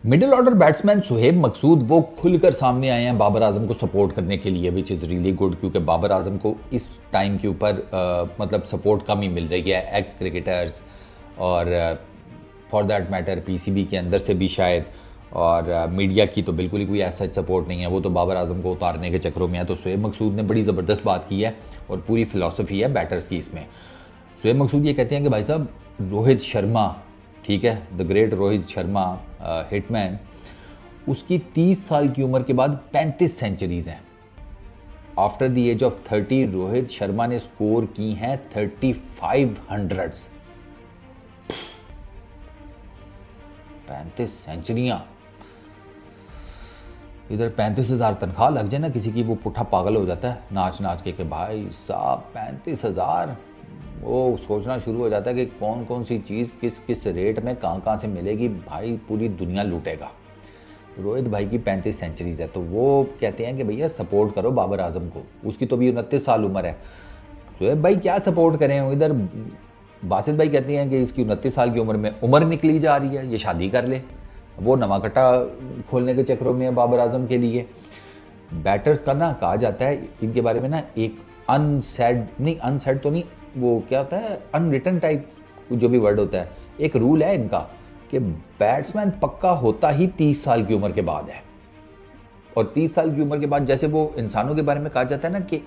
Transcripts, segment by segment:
Middle order batsman Suhaib मकसूद वो खुलकर सामने आए हैं बाबर आजम को सपोर्ट करने के लिए, विच इज़ रियली गुड, क्योंकि बाबर आजम को इस टाइम के ऊपर मतलब सपोर्ट कम ही मिल रही है एक्स क्रिकेटर्स और फॉर दैट मैटर पीसीबी के अंदर से भी शायद, और मीडिया की तो बिल्कुल ही कोई ऐसा सपोर्ट नहीं है, वो तो बाबर आजम को उतारने के चक्करों में है। तो सुहेब मकसूद ने बड़ी ज़बरदस्त बात की है और पूरी फ़िलासफ़ी है बैटर्स की इसमें। सुहेब मकसूद ये कहते हैं कि भाई साहब रोहित शर्मा, ठीक है, the great Rohit Sharma hitman, उसकी 30 साल की उम्र के बाद 35 सेंचुरीज़ हैं। After the age of 30 Rohit Sharma ने स्कोर की हैं 3500, 35 सेंचुरियाँ। इधर 35,000 तनख्वाह लग जाए ना किसी की, वो पुट्ठा पागल हो जाता है नाच नाच के कि भाई साहब 35,000। वो सोचना शुरू हो जाता है कि कौन कौन सी चीज़ किस किस रेट में कहाँ से मिलेगी, भाई पूरी दुनिया लूटेगा। रोहित भाई की 35 सेंचुरीज़ है, तो वो कहते हैं कि भैया सपोर्ट करो बाबर आजम को, उसकी तो भी 29 साल उम्र है। सुहेब भाई क्या सपोर्ट करें, इधर बासित भाई कहते हैं कि इसकी 29 साल की उम्र में उम्र निकली जा रही है, ये शादी कर ले। वो नवाकट्टा खोलने के चक्करों में है बाबर आजम के लिए। बैटर्स का ना कहा जाता है इनके बारे में ना, एक अनसेड तो नहीं, वो क्या होता है अनरिटन टाइप जो भी वर्ड होता है, एक रूल है इनका कि बैट्समैन पक्का होता ही 30 साल की उम्र के बाद है। और 30 साल की उम्र के बाद, जैसे वो इंसानों के बारे में कहा जाता है ना कि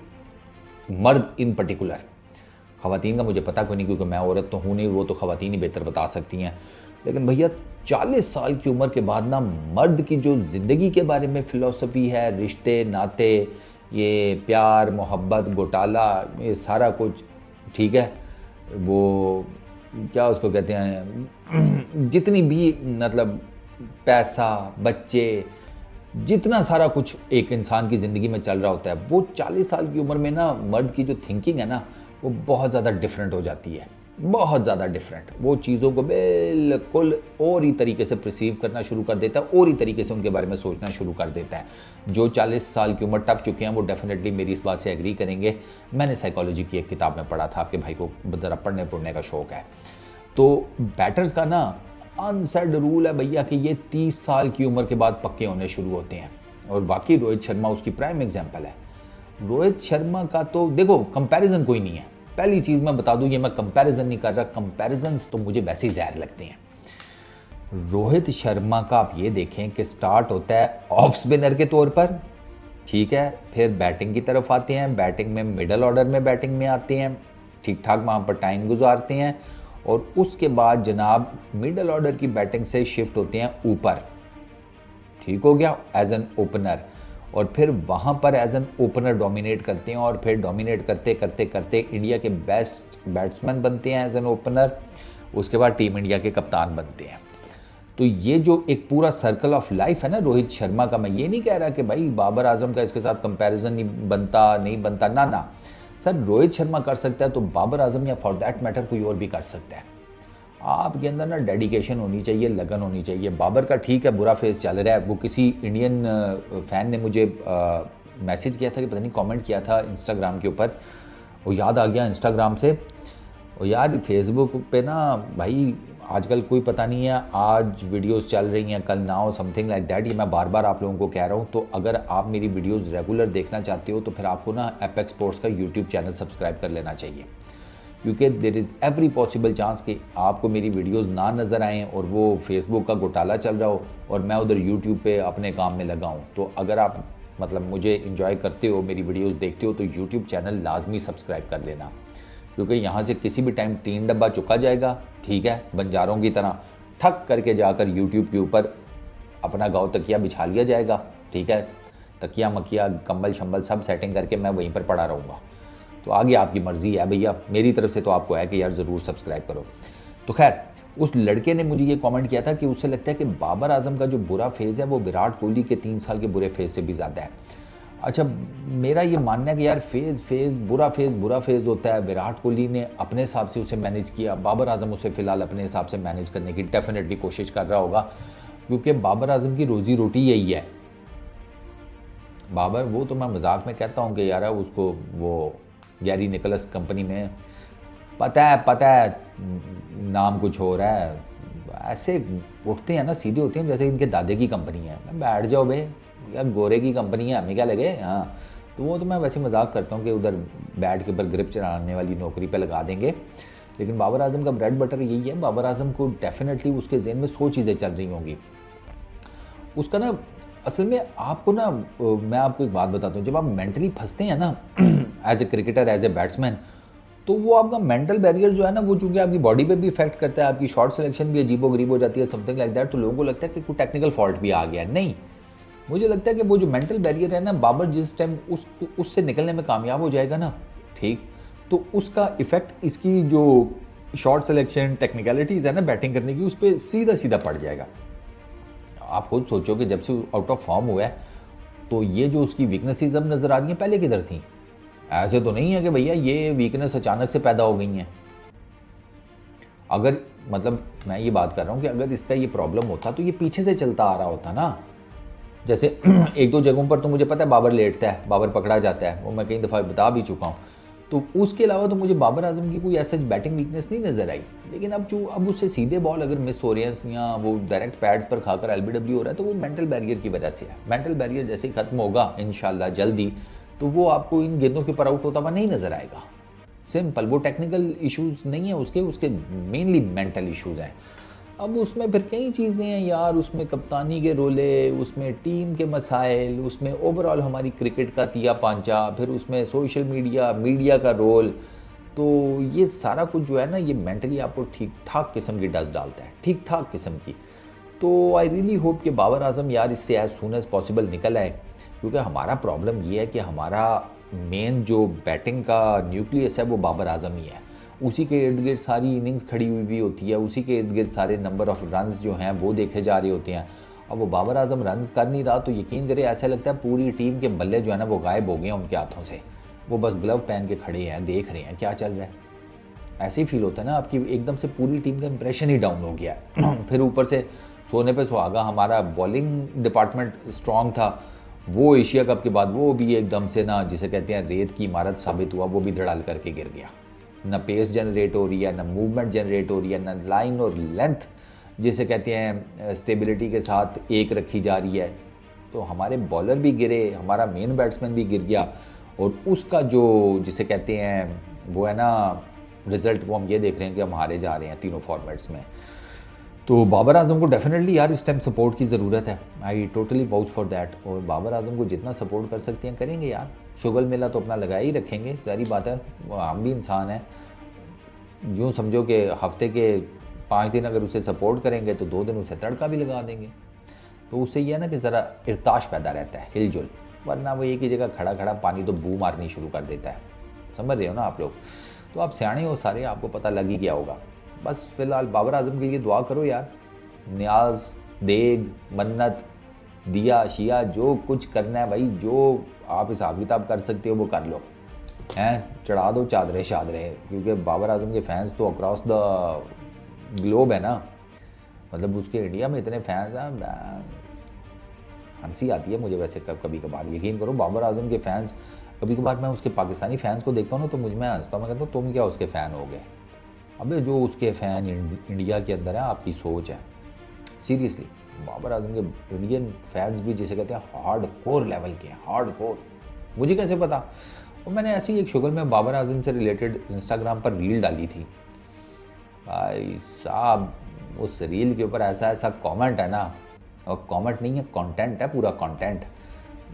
मर्द इन पर्टिकुलर, ख़वातीन का मुझे पता कोई नहीं क्योंकि मैं औरत तो हूँ नहीं, वो तो ख़वातीन ही बेहतर बता सकती हैं। लेकिन भैया 40 साल की उम्र के बाद ना मर्द की जो ज़िंदगी के बारे में फ़िलॉसफी है, रिश्ते नाते, ये प्यार मोहब्बत घोटाला, ये सारा कुछ, ठीक है, वो क्या उसको कहते हैं, जितनी भी मतलब पैसा बच्चे, जितना सारा कुछ एक इंसान की ज़िंदगी में चल रहा होता है, वो 40 साल की उम्र में ना मर्द की जो थिंकिंग है ना, वो बहुत ज़्यादा डिफरेंट हो जाती है, बहुत ज़्यादा डिफरेंट। वो चीज़ों को बिल्कुल और ही तरीके से परसीव करना शुरू कर देता है, और ही तरीके से उनके बारे में सोचना शुरू कर देता है। जो 40 साल की उम्र टप चुके हैं वो डेफिनेटली मेरी इस बात से एग्री करेंगे। मैंने साइकोलॉजी की एक किताब में पढ़ा था, आपके भाई को ज़रा पढ़ने पढ़ने का शौक़ है। तो बैटर्स का ना अनसेड रूल है भैया कि ये 30 साल की उम्र के बाद पक्के होने शुरू होते हैं, और वाकई रोहित शर्मा उसकी प्राइम एग्जाम्पल है। रोहित शर्मा का तो देखो कंपैरिजन कोई नहीं है, पहली चीज़ मैं बता दूं, ये मैं कंपैरिजन नहीं कर रहा, कंपैरिजन्स तो मुझे वैसे ही ज़हर लगते हैं। रोहित शर्मा का आप ये देखें कि स्टार्ट होता है ऑफ स्पिनर के तौर पर, ठीक है, फिर बैटिंग की तरफ आते हैं, बैटिंग में मिडल ऑर्डर में बैटिंग में आते हैं, ठीक ठाक वहाँ पर टाइम गुजारते हैं, और उसके बाद जनाब मिडल ऑर्डर की बैटिंग से शिफ्ट होते हैं ऊपर, ठीक हो गया, एज एन ओपनर, और फिर वहाँ पर एज एन ओपनर डोमिनेट करते हैं, और फिर डोमिनेट करते करते करते इंडिया के बेस्ट बैट्समैन बनते हैं एज एन ओपनर, उसके बाद टीम इंडिया के कप्तान बनते हैं। तो ये जो एक पूरा सर्कल ऑफ लाइफ है ना रोहित शर्मा का, मैं ये नहीं कह रहा कि भाई बाबर आजम का इसके साथ कंपैरिजन नहीं बनता, ना सर, रोहित शर्मा कर सकता है तो बाबर आजम या फॉर दैट मैटर कोई और भी कर सकता है। आपके अंदर ना डेडिकेशन होनी चाहिए, लगन होनी चाहिए। बाबर का ठीक है बुरा फेज चल रहा है, वो किसी इंडियन फैन ने मुझे मैसेज किया था कि पता नहीं कमेंट किया था इंस्टाग्राम के ऊपर, वो याद आ गया इंस्टाग्राम से। और यार फेसबुक पे ना भाई आजकल कोई पता नहीं है, आज वीडियोस चल रही हैं कल ना हो, समथिंग लाइक दैट, ये मैं बार बार आप लोगों को कह रहा हूँ। तो अगर आप मेरी वीडियोस रेगुलर देखना चाहते हो तो फिर आपको ना एपेक्स स्पोर्ट्स का यूट्यूब चैनल सब्सक्राइब कर लेना चाहिए, क्योंकि there is every possible chance कि आपको मेरी वीडियोस ना नज़र आएँ और वो फेसबुक का घोटाला चल रहा हो और मैं उधर यूट्यूब पे अपने काम में लगा हूँ। तो अगर आप मतलब मुझे इंजॉय करते हो, मेरी वीडियोस देखते हो, तो यूट्यूब चैनल लाजमी सब्सक्राइब कर लेना, क्योंकि यहाँ से किसी भी टाइम 3 डब्बा चुका जाएगा, ठीक है, बंजारों की तरह ठक करके जाकर यूट्यूब के ऊपर अपना गाँव तकिया बिछा लिया जाएगा, ठीक है, तकिया मकिया कंबल शंबल सब सेटिंग करके मैं वहीं पर पड़ा रहूँगा। तो आगे आपकी मर्ज़ी है भैया, मेरी तरफ से तो आपको है कि यार ज़रूर सब्सक्राइब करो। तो खैर उस लड़के ने मुझे ये कमेंट किया था कि उसे लगता है कि बाबर आजम का जो बुरा फेज़ है वो विराट कोहली के 3 साल के बुरे फेज़ से भी ज़्यादा है। अच्छा, मेरा ये मानना है कि यार बुरा फेज़ होता है। विराट कोहली ने अपने हिसाब से उसे मैनेज किया, बाबर आजम उसे फ़िलहाल अपने हिसाब से मैनेज करने की डेफिनेटली कोशिश कर रहा होगा, क्योंकि बाबर आजम की रोज़ी रोटी यही है। बाबर, वो तो मैं मजाक में कहता हूँ कि यार उसको वो गैरी निकोलस कंपनी में पता है नाम कुछ हो रहा है, ऐसे उठते हैं ना, सीधे होते हैं जैसे इनके दादे की कंपनी है। मैं बैठ जाओ बे, या गोरे की कंपनी है, हमें क्या लगे। हाँ, तो वो तो मैं वैसे मजाक करता हूँ कि उधर बैट के ऊपर ग्रिप चलाने वाली नौकरी पे लगा देंगे। लेकिन बाबर आजम का ब्रेड बटर यही है। बाबर आजम को डेफिनेटली उसके जहन में 100 चीज़ें चल रही होंगी। उसका ना असल में आपको ना मैं आपको एक बात बताता हूँ, जब आप मेंटली फंसते हैं ना as a cricketer, as a batsman, तो वो आपका मेंटल बैरियर जो है ना, वो चूंकि आपकी बॉडी पे भी इफेक्ट करता है, आपकी शॉट सिलेक्शन भी अजीबो गरीब हो जाती है, समथिंग लाइक दैट। तो लोगों को लगता है कि कोई टेक्निकल फॉल्ट भी आ गया। नहीं, मुझे लगता है कि वो जो मेंटल बैरियर है ना, बाबर जिस टाइम उससे निकलने में कामयाब हो जाएगा ना, ठीक, तो उसका इफेक्ट इसकी जो शॉट सिलेक्शन टेक्निकलिटीज़ है ना बैटिंग करने की, उस पर सीधा सीधा पड़ जाएगा। आप खुद सोचो कि जब से आउट ऑफ फॉर्म हुआ है, तो ये जो उसकी वीकनेसेस अब नज़र आ रही हैं, पहले किधर थी? ऐसे तो नहीं है कि भैया ये वीकनेस अचानक से पैदा हो गई हैं। अगर मतलब मैं ये बात कर रहा हूँ कि अगर इसका ये प्रॉब्लम होता तो ये पीछे से चलता आ रहा होता ना। जैसे एक दो जगहों पर तो मुझे पता है बाबर लेटता है, बाबर पकड़ा जाता है, वो मैं कई दफ़ा बता भी चुका हूँ। तो उसके अलावा तो मुझे बाबर आजम की कोई ऐसा बैटिंग वीकनेस नहीं नज़र आई। लेकिन अब उससे सीधे बॉल अगर मिस हो रही है या वो डायरेक्ट पैड्स पर खाकर एलबीडब्ल्यू हो रहा है, तो वो मेंटल बैरियर की वजह से है। मेंटल बैरियर जैसे ही खत्म होगा इंशाल्लाह जल्दी, तो वो आपको इन गेंदों के ऊपर आउट होता हुआ नहीं नज़र आएगा। सिंपल, वो टेक्निकल इश्यूज़ नहीं है उसके मेनली मेंटल इश्यूज़ हैं। अब उसमें फिर कई चीज़ें हैं यार, उसमें कप्तानी के रोले, उसमें टीम के मसाइल, उसमें ओवरऑल हमारी क्रिकेट का तिया पांचा, फिर उसमें सोशल मीडिया का रोल। तो ये सारा कुछ जो है ना, ये मेंटली आपको ठीक ठाक किस्म की डस्ट डालता है, ठीक ठाक किस्म की। तो आई रियली होप कि बाबर आजम यार इससे एज सून एज पॉसिबल निकल आए, क्योंकि हमारा प्रॉब्लम ये है कि हमारा मेन जो बैटिंग का न्यूक्लियस है वो बाबर आजम ही है। उसी के इर्द गिर्द सारी इनिंग्स खड़ी हुई भी होती है, उसी के इर्द गिर्द सारे नंबर ऑफ रन्स जो हैं वो देखे जा रहे होते हैं। अब वो बाबर आजम रन्स कर नहीं रहा, तो यकीन करें ऐसा लगता है पूरी टीम के बल्ले जो है ना वो गायब हो गए हैं उनके हाथों से। वो बस ग्लव पहन के खड़े हैं, देख रहे हैं क्या चल रहा है। ऐसे ही फील होता है ना आपकी, एकदम से पूरी टीम का इंप्रेशन ही डाउन हो गया है। फिर ऊपर से सोने पे सुहागा, हमारा बॉलिंग डिपार्टमेंट स्ट्रॉन्ग था, वो एशिया कप के बाद वो भी एकदम से ना, जिसे कहते हैं रेत की इमारत साबित हुआ, वो भी धड़ाल करके गिर गया। ना पेस जनरेट हो रही है, ना मूवमेंट जनरेट हो रही है, ना लाइन और लेंथ जिसे कहते हैं स्टेबिलिटी के साथ एक रखी जा रही है। तो हमारे बॉलर भी गिरे, हमारा मेन बैट्समैन भी गिर गया, और उसका जो जिसे कहते हैं वो है ना रिज़ल्ट, वो हम ये देख रहे हैं कि हम हारे जा रहे हैं तीनों फॉर्मेट्स में। तो बाबर आजम को डेफिनेटली यार इस टाइम सपोर्ट की ज़रूरत है। I totally vouch for that. और बाबर आजम को जितना सपोर्ट कर सकते हैं करेंगे यार। शुगल मेला तो अपना लगा ही रखेंगे, सारी बात है, हम भी इंसान हैं। यूँ समझो कि हफ्ते के 5 दिन अगर उसे सपोर्ट करेंगे तो 2 दिन उसे तड़का भी लगा देंगे। तो उससे यह है ना कि ज़रा इर्ताश पैदा रहता है, हिलजुल, वरना वो एक ही जगह खड़ा खड़ा पानी तो बू मारनी शुरू कर देता है। समझ रहे हो ना आप लोग? तो आप सियाणे हो सारे, आपको पता लग ही गया होगा। बस फिलहाल बाबर आजम के लिए दुआ करो यार। न्याज, देग, मन्नत, दिया, शिया, जो कुछ करना है भाई, जो आप हिसाब किताब कर सकते हो वो कर लो, हैं, चढ़ा दो चादरें शादरें, क्योंकि बाबर आजम के फैंस तो अक्रॉस द ग्लोब है ना। मतलब उसके इंडिया में इतने फैंस हैं, हंसी आती है मुझे वैसे कभी कभार। यकीन करो बाबर आजम के फैंस, कभी कभार मैं उसके पाकिस्तानी फैंस को देखता हूँ ना, तो मुझ में हंसता हूँ। मैं कहता हूँ तुम क्या उसके फ़ैन हो गए? अबे जो उसके फ़ैन इंडिया के अंदर है, आपकी सोच है। सीरियसली बाबर आजम के इंडियन फैंस भी जिसे कहते हैं हार्ड कोर लेवल के हैं, हार्ड कोर। मुझे कैसे पता? और मैंने ऐसी एक शुगल में बाबर आजम से रिलेटेड इंस्टाग्राम पर रील डाली थी। भाई साहब उस रील के ऊपर ऐसा ऐसा कमेंट है ना, और कमेंट नहीं है, कंटेंट है, पूरा कंटेंट।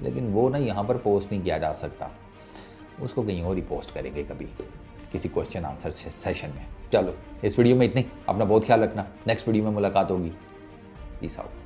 लेकिन वो ना यहाँ पर पोस्ट नहीं किया जा सकता, उसको कहीं और ही पोस्ट करेंगे कभी किसी क्वेश्चन आंसर सेशन में। चलो इस वीडियो में इतनी, अपना बहुत ख्याल रखना। नेक्स्ट वीडियो में मुलाकात होगी। Peace out.